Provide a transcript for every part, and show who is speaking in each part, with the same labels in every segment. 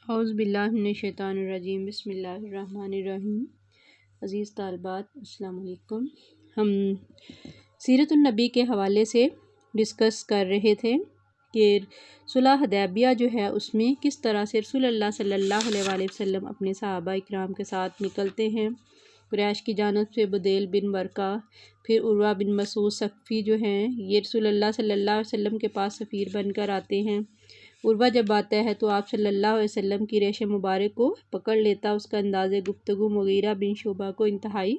Speaker 1: اعوذ باللہ من الشیطان الرجیم، بسم اللہ الرحمن الرحیم۔ عزیز طالبات السلام علیکم۔ ہم سیرت النبی کے حوالے سے ڈسکس کر رہے تھے کہ صلح حدیبیہ جو ہے اس میں کس طرح سے رسول اللہ صلی اللہ علیہ وآلہ وسلم اپنے صحابہ اکرام کے ساتھ نکلتے ہیں۔ قریش کی جانب سے بدیل بن ورقہ، پھر عروہ بن مسعود ثقفی جو ہیں یہ رسول اللہ صلی اللہ علیہ وسلم کے پاس سفیر بن کر آتے ہیں۔ عروہ جب آتا ہے تو آپ صلی اللہ علیہ وسلم کی ریش مبارک کو پکڑ لیتا، اس کا انداز گفتگو مغیرہ بن شعبہ کو انتہائی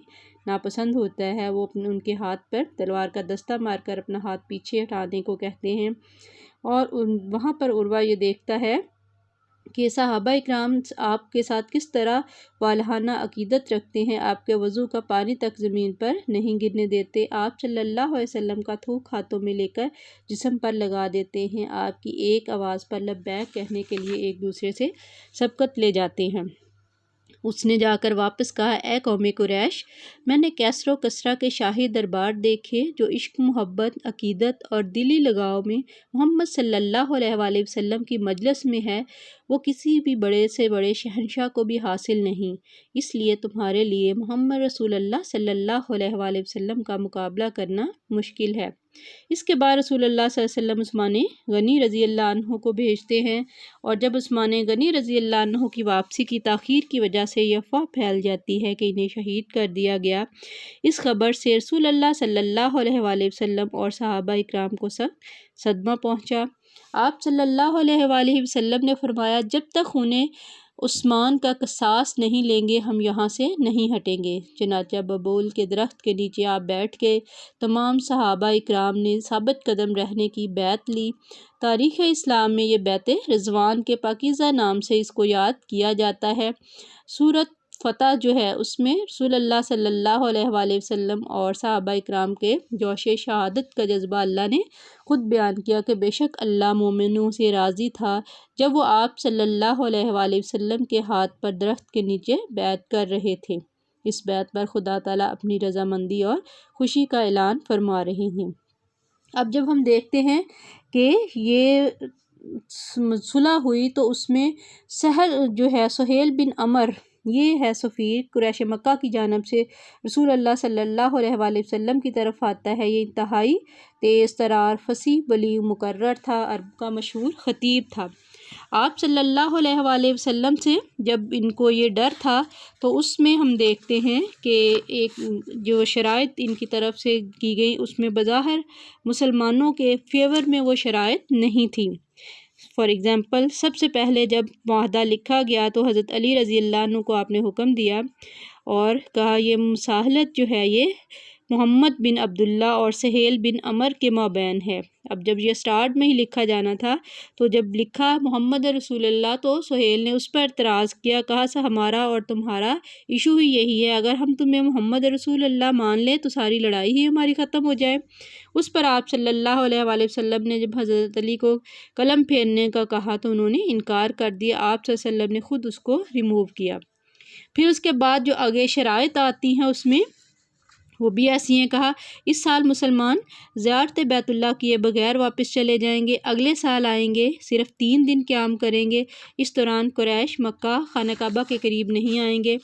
Speaker 1: ناپسند ہوتا ہے۔ وہ ان کے ہاتھ پر تلوار کا دستہ مار کر اپنا ہاتھ پیچھے ہٹانے کو کہتے ہیں، اور وہاں پر عروہ یہ دیکھتا ہے کہ صحابہ اکرام آپ کے ساتھ کس طرح والہانہ عقیدت رکھتے ہیں، آپ کے وضو کا پانی تک زمین پر نہیں گرنے دیتے، آپ صلی اللہ علیہ وسلم کا تھوک ہاتھوں میں لے کر جسم پر لگا دیتے ہیں، آپ کی ایک آواز پر لبیک کہنے کے لیے ایک دوسرے سے سبقت لے جاتے ہیں۔ اس نے جا کر واپس کہا، اے قوم قریش، میں نے کیسر و کسریٰ کے شاہی دربار دیکھے جو عشق، محبت، عقیدت اور دلی لگاؤ میں محمد صلی اللہ علیہ وآلہ وسلم کی مجلس میں ہے، وہ کسی بھی بڑے سے بڑے شہنشاہ کو بھی حاصل نہیں، اس لیے تمہارے لیے محمد رسول اللہ صلی اللہ علیہ وآلہ وسلم کا مقابلہ کرنا مشکل ہے۔ اس کے بعد رسول اللہ صلی اللہ علیہ وسلم عثمان غنی رضی اللہ عنہ کو بھیجتے ہیں، اور جب عثمان غنی رضی اللہ عنہ کی واپسی کی تاخیر کی وجہ سے یہ افواہ پھیل جاتی ہے کہ انہیں شہید کر دیا گیا، اس خبر سے رسول اللہ صلی اللہ علیہ وآلہ وسلم اور صحابہ اکرام کو سخت صدمہ پہنچا۔ آپ صلی اللہ علیہ وآلہ وسلم نے فرمایا، جب تک انہیں عثمان کا قصاص نہیں لیں گے ہم یہاں سے نہیں ہٹیں گے۔ چنانچہ ببول کے درخت کے نیچے آپ بیٹھ کے تمام صحابہ اکرام نے ثابت قدم رہنے کی بیعت لی۔ تاریخ اسلام میں یہ بیعت رضوان کے پاکیزہ نام سے اس کو یاد کیا جاتا ہے۔ سورۃ فتح جو ہے اس میں رسول اللہ صلی اللہ علیہ وآلہ وسلم اور صحابہ اکرام کے جوش شہادت کا جذبہ اللہ نے خود بیان کیا کہ بے شک اللہ مومنوں سے راضی تھا جب وہ آپ صلی اللہ علیہ وآلہ وسلم کے ہاتھ پر درخت کے نیچے بیعت کر رہے تھے۔ اس بیعت پر خدا تعالیٰ اپنی رضامندی اور خوشی کا اعلان فرما رہے ہیں۔ اب جب ہم دیکھتے ہیں کہ یہ صلح ہوئی تو اس میں سہیل بن عمر یہ ہے سفیر قریش مکہ کی جانب سے رسول اللہ صلی اللہ علیہ وآلہ وسلم کی طرف آتا ہے۔ یہ انتہائی تیز ترار، فصیح، بلیغ، مقرر تھا، عرب کا مشہور خطیب تھا۔ آپ صلی اللہ علیہ وآلہ وسلم سے جب ان کو یہ ڈر تھا تو اس میں ہم دیکھتے ہیں کہ ایک جو شرائط ان کی طرف سے کی گئی اس میں بظاہر مسلمانوں کے فیور میں وہ شرائط نہیں تھیں۔ فار ایگزامپل، سب سے پہلے جب معاہدہ لکھا گیا تو حضرت علی رضی اللہ عنہ کو آپ نے حکم دیا اور کہا یہ مصالحت جو ہے یہ محمد بن عبداللہ اور سہیل بن عمر کے مابین ہے۔ اب جب یہ سٹارٹ میں ہی لکھا جانا تھا تو جب لکھا محمد رسول اللہ تو سہیل نے اس پر اعتراض کیا، کہا سا ہمارا اور تمہارا ایشو ہی یہی ہے، اگر ہم تمہیں محمد رسول اللہ مان لیں تو ساری لڑائی ہی ہماری ختم ہو جائے۔ اس پر آپ صلی اللہ علیہ وآلہ وسلم نے جب حضرت علی کو قلم پھیرنے کا کہا تو انہوں نے انکار کر دیا، آپ صلی اللہ علیہ وسلم نے خود اس کو ریموو کیا۔ پھر اس کے بعد جو آگے شرائط آتی ہیں اس میں وہ بھی ایسی ہیں، کہا اس سال مسلمان زیارت بیت اللہ کیے بغیر واپس چلے جائیں گے، اگلے سال آئیں گے، صرف 3 دن قیام کریں گے، اس دوران قریش مکہ خانہ کعبہ کے قریب نہیں آئیں گے۔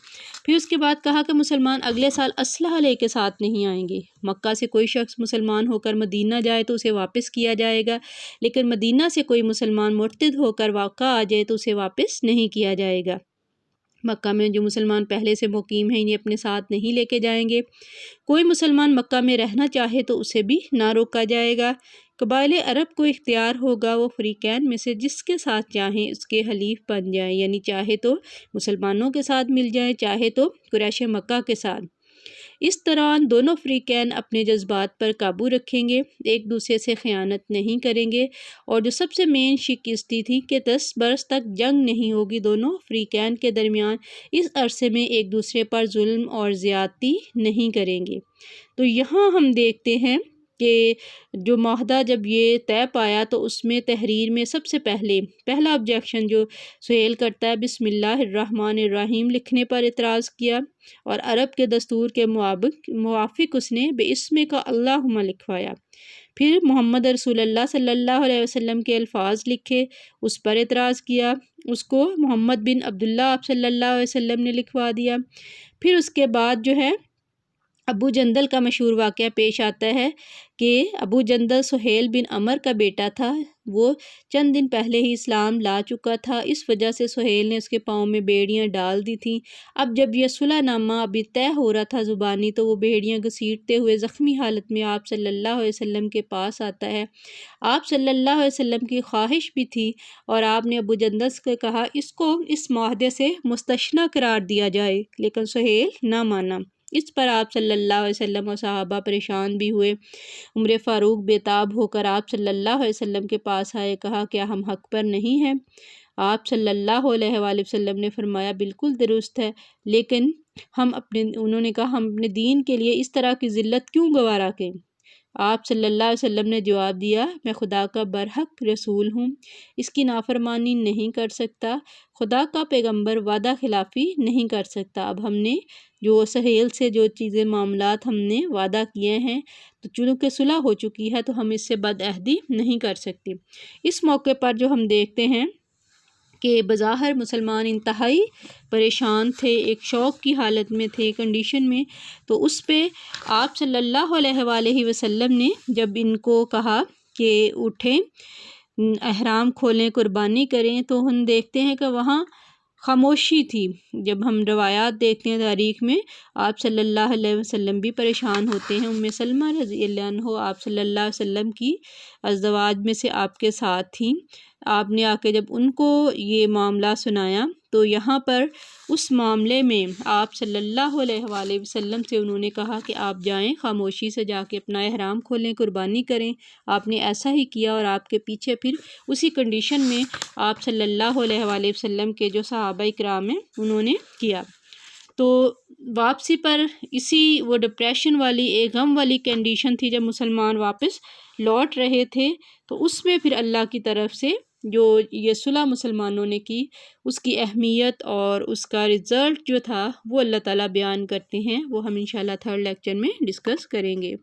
Speaker 1: پھر اس کے بعد کہا کہ مسلمان اگلے سال اسلحہ لے کے ساتھ نہیں آئیں گے، مکہ سے کوئی شخص مسلمان ہو کر مدینہ جائے تو اسے واپس کیا جائے گا، لیکن مدینہ سے کوئی مسلمان مرتد ہو کر واقع آ جائے تو اسے واپس نہیں کیا جائے گا۔ مکہ میں جو مسلمان پہلے سے مقیم ہیں انہیں اپنے ساتھ نہیں لے کے جائیں گے، کوئی مسلمان مکہ میں رہنا چاہے تو اسے بھی نہ روکا جائے گا، قبائل عرب کو اختیار ہوگا وہ فریقین میں سے جس کے ساتھ چاہیں اس کے حلیف بن جائیں، یعنی چاہے تو مسلمانوں کے ساتھ مل جائیں چاہے تو قریش مکہ کے ساتھ۔ اس دوران دونوں فریقین اپنے جذبات پر قابو رکھیں گے، ایک دوسرے سے خیانت نہیں کریں گے، اور جو سب سے مین شکستی تھی کہ 10 برس تک جنگ نہیں ہوگی دونوں فریقین کے درمیان، اس عرصے میں ایک دوسرے پر ظلم اور زیادتی نہیں کریں گے۔ تو یہاں ہم دیکھتے ہیں کہ جو معاہدہ جب یہ طے پایا تو اس میں تحریر میں سب سے پہلا آبجیکشن جو سہیل کرتا ہے بسم اللہ الرحمن الرحیم لکھنے پر اعتراض کیا، اور عرب کے دستور کے موافق اس نے بِاسْمِکَ اللہم لکھوایا۔ پھر محمد رسول اللہ صلی اللہ علیہ وسلم کے الفاظ لکھے، اس پر اعتراض کیا، اس کو محمد بن عبداللہ آپ صلی اللہ علیہ وسلم نے لکھوا دیا۔ پھر اس کے بعد جو ہے ابو جندل کا مشہور واقعہ پیش آتا ہے کہ ابو جندل سہیل بن عمر کا بیٹا تھا، وہ چند دن پہلے ہی اسلام لا چکا تھا، اس وجہ سے سہیل نے اس کے پاؤں میں بیڑیاں ڈال دی تھیں۔ اب جب یہ صلح نامہ ابھی طے ہو رہا تھا زبانی، تو وہ بیڑیاں گھسیٹتے ہوئے زخمی حالت میں آپ صلی اللہ علیہ وسلم کے پاس آتا ہے۔ آپ صلی اللہ علیہ وسلم کی خواہش بھی تھی اور آپ نے ابو جندل سے کہا اس کو اس معاہدے سے مستثنی قرار دیا جائے، لیکن سہیل نہ مانا۔ اس پر آپ صلی اللہ علیہ وسلم اور صحابہ پریشان بھی ہوئے۔ عمر فاروق بےتاب ہو کر آپ صلی اللہ علیہ وسلم کے پاس آئے، کہا کیا ہم حق پر نہیں ہیں؟ آپ صلی اللہ علیہ وآلہ وسلم نے فرمایا بالکل درست ہے، لیکن انہوں نے کہا ہم اپنے دین کے لیے اس طرح کی ذلت کیوں گوارا کریں؟ آپ صلی اللہ علیہ وسلم نے جواب دیا میں خدا کا برحق رسول ہوں، اس کی نافرمانی نہیں کر سکتا، خدا کا پیغمبر وعدہ خلافی نہیں کر سکتا۔ اب ہم نے جو سہیل سے جو چیزیں معاملات ہم نے وعدہ کیے ہیں، تو چونکہ صلح ہو چکی ہے تو ہم اس سے بد عہدی نہیں کر سکتے۔ اس موقع پر جو ہم دیکھتے ہیں کہ بظاہر مسلمان انتہائی پریشان تھے، ایک شوق کی حالت میں تھے، کنڈیشن میں، تو اس پہ آپ صلی اللہ علیہ وآلہ وسلم نے جب ان کو کہا کہ اٹھیں، احرام کھولیں، قربانی کریں، تو ہم دیکھتے ہیں کہ وہاں خاموشی تھی۔ جب ہم روایات دیکھتے ہیں تاریخ میں، آپ صلی اللہ علیہ وسلم بھی پریشان ہوتے ہیں۔ ام سلمہ رضی اللہ عنہ آپ صلی اللہ علیہ وسلم کی ازواج میں سے آپ کے ساتھ تھیں۔ آپ نے آ کے جب ان کو یہ معاملہ سنایا تو یہاں پر اس معاملے میں آپ صلی اللہ علیہ وآلہ وسلم سے انہوں نے کہا کہ آپ جائیں، خاموشی سے جا کے اپنا احرام کھولیں، قربانی کریں۔ آپ نے ایسا ہی کیا اور آپ کے پیچھے پھر اسی کنڈیشن میں آپ صلی اللہ علیہ وآلہ وسلم کے جو صحابہ کرام ہیں انہوں نے کیا۔ تو واپسی پر اسی وہ ڈپریشن والی ایک غم والی کنڈیشن تھی جب مسلمان واپس لوٹ رہے تھے، تو اس میں پھر اللہ کی طرف سے جو یہ صلح مسلمانوں نے کی، اس کی اہمیت اور اس کا رزلٹ جو تھا وہ اللہ تعالیٰ بیان کرتے ہیں، وہ ہم انشاءاللہ تھرڈ لیکچر میں ڈسکس کریں گے۔